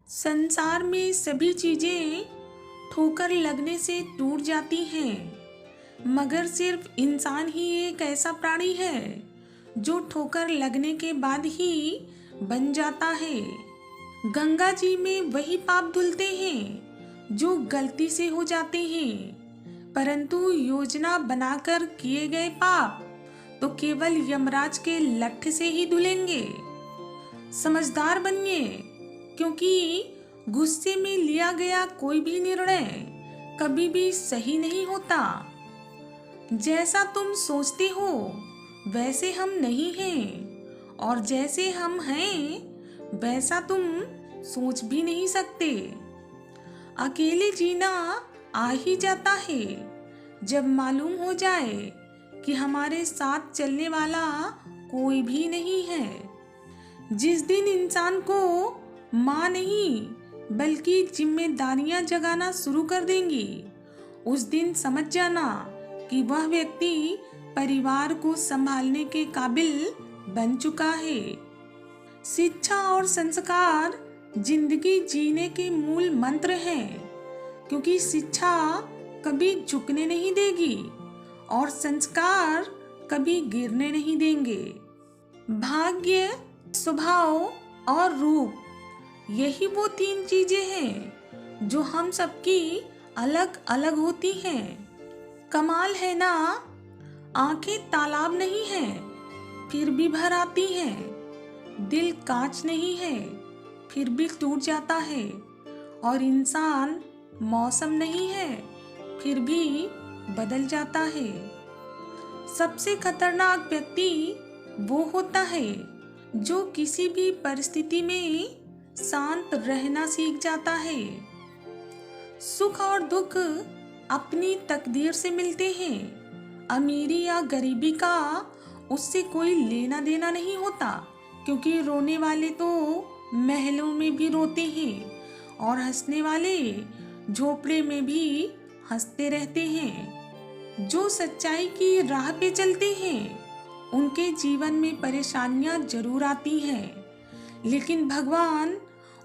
संसार में सभी चीजें ठोकर लगने से टूट जाती हैं, मगर सिर्फ इंसान ही एक ऐसा प्राणी है जो ठोकर लगने के बाद ही बन जाता है। गंगा जी में वही पाप धुलते हैं जो गलती से हो जाते हैं, परंतु योजना बनाकर किए गए पाप तो केवल यमराज के लठ से ही धुलेंगे। समझदार बनिए, क्योंकि गुस्से में लिया गया कोई भी निर्णय कभी भी सही नहीं होता। जैसा तुम सोचते हो वैसे हम नहीं हैं, और जैसे हम हैं वैसा तुम सोच भी नहीं सकते। अकेले जीना आ ही जाता है जब मालूम हो जाए कि हमारे साथ चलने वाला कोई भी नहीं है। जिस दिन इंसान को माँ नहीं बल्कि जिम्मेदारियां जगाना शुरू कर देंगी, उस दिन समझ जाना कि वह व्यक्ति परिवार को संभालने के काबिल बन चुका है। शिक्षा और संस्कार जिंदगी जीने के मूल मंत्र हैं, क्योंकि शिक्षा कभी झुकने नहीं देगी और संस्कार कभी गिरने नहीं देंगे। भाग्य, स्वभाव और रूप, यही वो तीन चीजें हैं जो हम सबकी अलग अलग होती हैं। कमाल है ना, आंखें तालाब नहीं हैं फिर भी भर आती हैं, दिल कांच नहीं है फिर भी टूट जाता है, और इंसान मौसम नहीं है फिर भी बदल जाता है। सबसे खतरनाक व्यक्ति वो होता है जो किसी भी परिस्थिति में शांत रहना सीख जाता है। सुख और दुख अपनी तकदीर से मिलते हैं। अमीरी या गरीबी का उससे कोई लेना देना नहीं होता, क्योंकि रोने वाले तो महलों में भी रोते हैं और हंसने वाले झोपड़े में भी हंसते रहते हैं। जो सच्चाई की राह पे चलते हैं उनके जीवन में परेशानियां जरूर आती हैं, लेकिन भगवान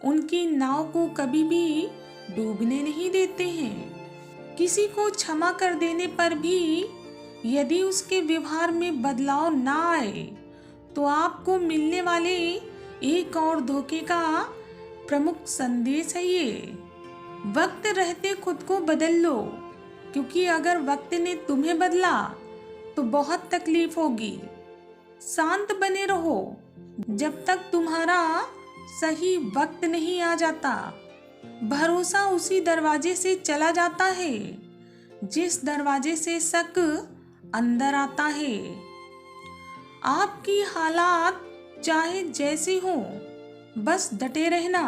उनकी नाव को कभी भी डूबने नहीं देते हैं। किसी को क्षमा कर देने पर भी यदि उसके व्यवहार में बदलाव ना आए तो आपको मिलने वाले एक और धोखे का प्रमुख संदेश है ये। वक्त रहते खुद को बदल लो, क्योंकि अगर वक्त ने तुम्हें बदला तो बहुत तकलीफ होगी। शांत बने रहो जब तक तुम्हारा सही वक्त नहीं आ जाता। भरोसा उसी दरवाजे से चला जाता है जिस दरवाजे से शक अंदर आता है। आपकी हालात चाहे जैसी हो, बस डटे रहना,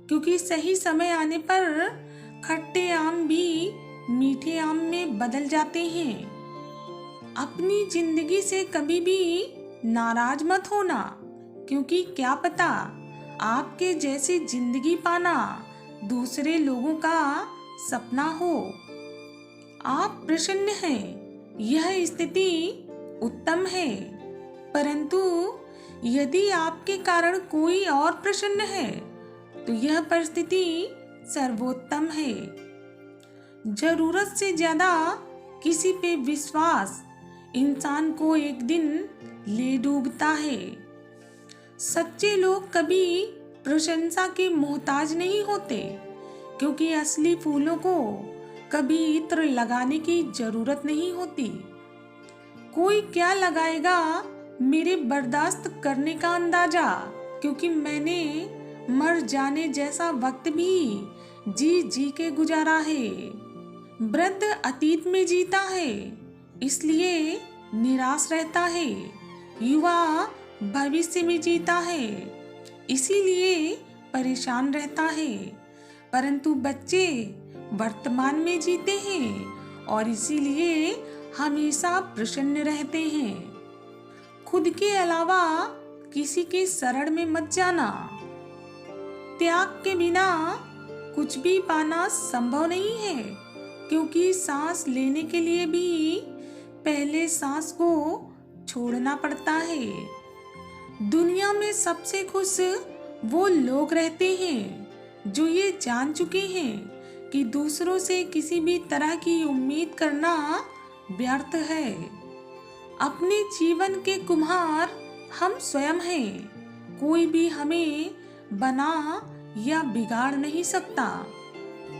क्योंकि सही समय आने पर खट्टे आम भी मीठे आम में बदल जाते हैं। अपनी जिंदगी से कभी भी नाराज मत होना, क्योंकि क्या पता आपके जैसी जिंदगी पाना दूसरे लोगों का सपना हो। आप प्रसन्न हैं, यह स्थिति उत्तम है, परंतु यदि आपके कारण कोई और प्रसन्न है तो यह परिस्थिति सर्वोत्तम है। जरूरत से ज्यादा किसी पे विश्वास इंसान को एक दिन ले डूबता है। सच्चे लोग कभी प्रशंसा के मोहताज नहीं होते, क्योंकि असली फूलों को कभी इत्र लगाने की जरूरत नहीं होती। कोई क्या लगाएगा मेरे बर्दाश्त करने का अंदाजा, क्योंकि मैंने मर जाने जैसा वक्त भी जी जी के गुजारा है। वृद्ध अतीत में जीता है इसलिए निराश रहता है, युवा भविष्य में जीता है इसीलिए परेशान रहता है, परंतु बच्चे वर्तमान में जीते हैं और इसीलिए हमेशा प्रसन्न रहते हैं। खुद के अलावा किसी के शरण में मत जाना। त्याग के बिना कुछ भी पाना संभव नहीं है, क्योंकि सांस लेने के लिए भी पहले सांस को छोड़ना पड़ता है। दुनिया में सबसे खुश वो लोग रहते हैं जो ये जान चुके हैं कि दूसरों से किसी भी तरह की उम्मीद करना व्यर्थ है। अपने जीवन के कुम्हार हम स्वयं हैं। कोई भी हमें बना या बिगाड़ नहीं सकता।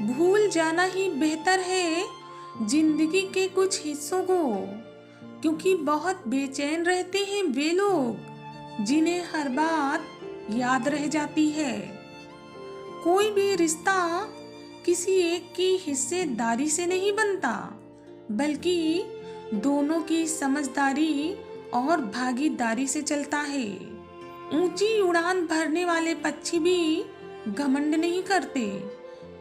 भूल जाना ही बेहतर है जिंदगी के कुछ हिस्सों को, क्योंकि बहुत बेचैन रहते हैं वे लोग जिन्हें हर बात याद रह जाती है। कोई भी रिश्ता किसी एक की हिस्सेदारी से नहीं बनता, बल्कि दोनों की समझदारी और भागीदारी से चलता है। ऊंची उड़ान भरने वाले पक्षी भी घमंड नहीं करते,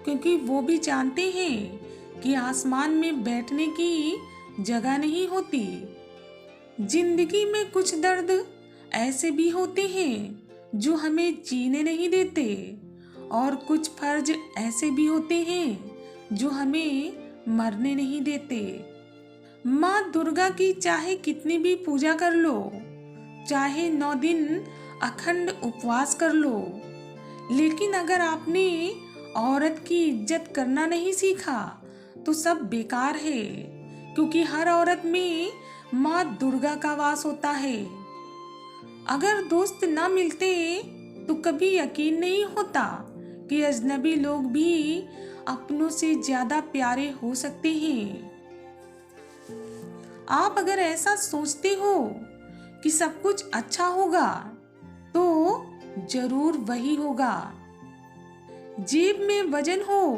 क्योंकि वो भी जानते हैं कि आसमान में बैठने की जगह नहीं होती। जिंदगी में कुछ दर्द ऐसे भी होते हैं जो हमें जीने नहीं देते, और कुछ फर्ज ऐसे भी होते हैं जो हमें मरने नहीं देते। माँ दुर्गा की चाहे कितनी भी पूजा कर लो, चाहे 9 दिन अखंड उपवास कर लो, लेकिन अगर आपने औरत की इज्जत करना नहीं सीखा तो सब बेकार है, क्योंकि हर औरत में माँ दुर्गा का वास होता है। अगर दोस्त ना मिलते तो कभी यकीन नहीं होता कि अजनबी लोग भी अपनों से ज्यादा प्यारे हो सकते हैं। आप अगर ऐसा सोचते हो कि सब कुछ अच्छा होगा तो जरूर वही होगा। जेब में वजन हो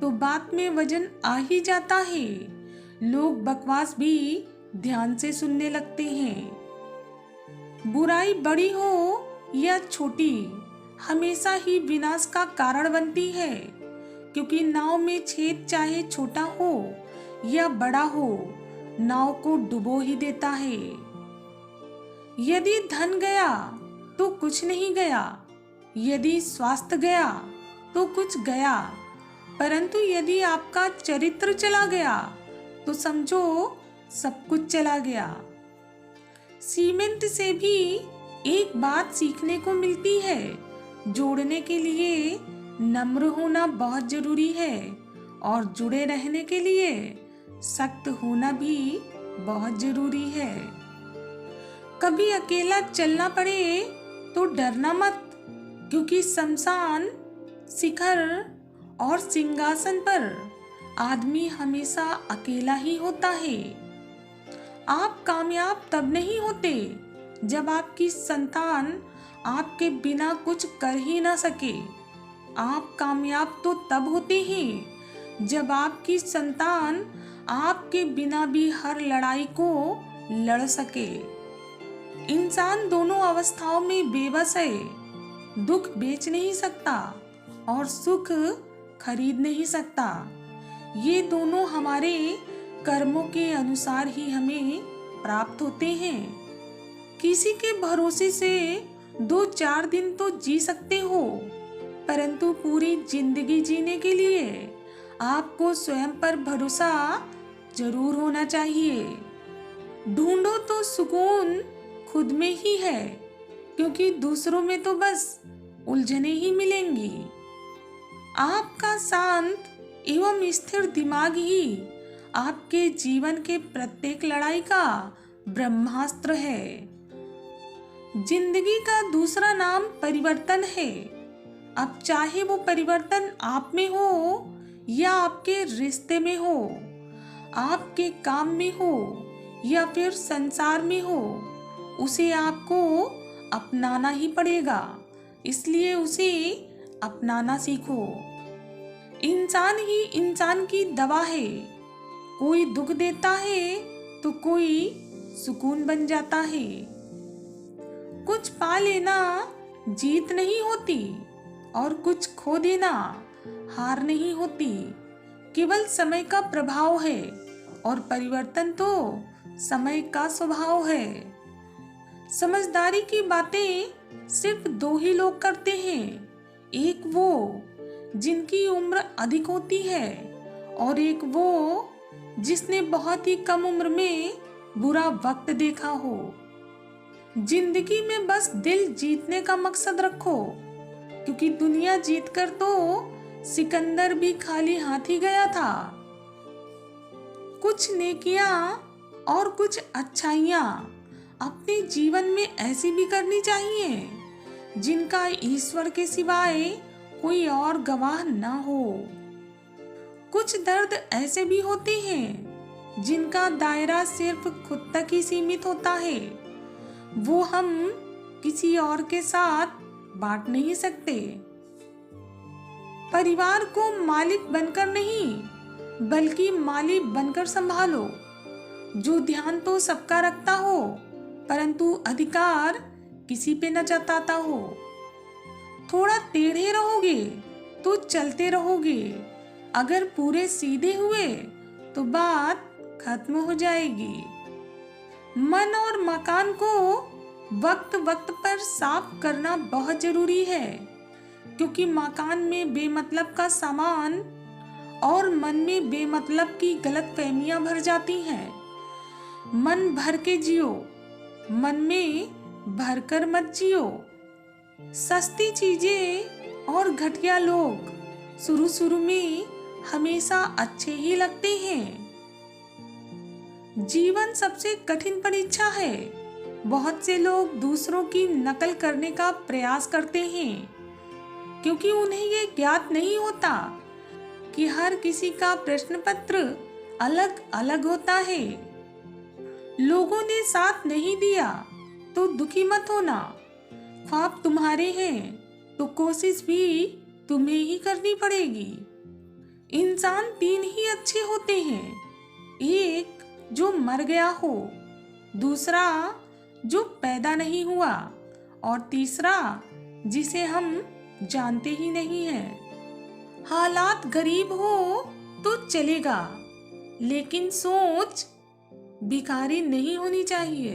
तो बात में वजन आ ही जाता है। लोग बकवास भी ध्यान से सुनने लगते हैं। बुराई बड़ी हो या छोटी हमेशा ही विनाश का कारण बनती है, क्योंकि नाव में छेद चाहे छोटा हो या बड़ा हो, नाव को डुबो ही देता है। यदि धन गया तो कुछ नहीं गया, यदि स्वास्थ्य गया तो कुछ गया, परंतु यदि आपका चरित्र चला गया तो समझो सब कुछ चला गया। सीमेंट से भी एक बात सीखने को मिलती है, जोड़ने के लिए नम्र होना बहुत जरूरी है, और जुड़े रहने के लिए सख्त होना भी बहुत जरूरी है। कभी अकेला चलना पड़े तो डरना मत, क्योंकि शमशान, शिखर और सिंहासन पर आदमी हमेशा अकेला ही होता है। आप कामयाब तब नहीं होते जब आपकी संतान आपके बिना कुछ कर ही ना सके। आप कामयाब तो तब होते हैं जब आपकी संतान आपके बिना भी हर लड़ाई को लड़ सके। इंसान दोनों अवस्थाओं में बेबस है। दुख बेच नहीं सकता और सुख खरीद नहीं सकता। ये दोनों हमारे कर्मों के अनुसार ही हमें प्राप्त होते हैं। किसी के भरोसे से 2-4 दिन तो जी सकते हो, परंतु पूरी जिंदगी जीने के लिए आपको स्वयं पर भरोसा जरूर होना चाहिए। ढूंढो तो सुकून खुद में ही है, क्योंकि दूसरों में तो बस उलझने ही मिलेंगी। आपका शांत एवं स्थिर दिमाग ही आपके जीवन के प्रत्येक लड़ाई का ब्रह्मास्त्र है। जिंदगी का दूसरा नाम परिवर्तन है। अब चाहे वो परिवर्तन आप में हो या आपके रिश्ते में हो, आपके काम में हो या फिर संसार में हो, उसे आपको अपनाना ही पड़ेगा। इसलिए उसे अपनाना सीखो। इंसान ही इंसान की दवा है। कोई दुख देता है तो कोई सुकून बन जाता है। कुछ पा लेना जीत नहीं होती और कुछ खो देना हार नहीं होती। केवल समय का प्रभाव है और परिवर्तन तो समय का स्वभाव है। समझदारी की बातें सिर्फ 2 ही लोग करते हैं, एक वो जिनकी उम्र अधिक होती है और एक वो जिसने बहुत ही कम उम्र में बुरा वक्त देखा हो। जिंदगी में बस दिल जीतने का मकसद रखो, क्योंकि दुनिया जीतकर तो सिकंदर भी खाली हाथ ही गया था। कुछ नेकियां और कुछ अच्छाइयां अपने जीवन में ऐसी भी करनी चाहिए जिनका ईश्वर के सिवाय कोई और गवाह न हो। कुछ दर्द ऐसे भी होते हैं जिनका दायरा सिर्फ खुद तक ही सीमित होता है, वो हम किसी और के साथ बांट नहीं सकते। परिवार को मालिक बनकर नहीं बल्कि माली बनकर संभालो, जो ध्यान तो सबका रखता हो परंतु अधिकार किसी पे न जताता हो। थोड़ा टेढ़े रहोगे तो चलते रहोगे, अगर पूरे सीधे हुए तो बात खत्म हो जाएगी। मन और मकान को वक्त वक्त पर साफ करना बहुत जरूरी है, क्योंकि मकान में बेमतलब का सामान और मन में बेमतलब की गलतफहमियां भर जाती हैं। मन भर के जियो, मन में भरकर मत जियो। सस्ती चीजें और घटिया लोग शुरू शुरू में हमेशा अच्छे ही लगते हैं। जीवन सबसे कठिन परीक्षा है। बहुत से लोग दूसरों की नकल करने का प्रयास करते हैं, क्योंकि उन्हें ये ज्ञात नहीं होता कि हर किसी का प्रश्न पत्र अलग अलग होता है। लोगों ने साथ नहीं दिया तो दुखी मत होना। ख्वाब तुम्हारे हैं तो कोशिश भी तुम्हें ही करनी पड़ेगी। इंसान तीन ही अच्छे होते हैं, एक जो मर गया हो, दूसरा जो पैदा नहीं हुआ और तीसरा जिसे हम जानते ही नहीं हैं। हालात गरीब हो तो चलेगा, लेकिन सोच भिखारी नहीं होनी चाहिए।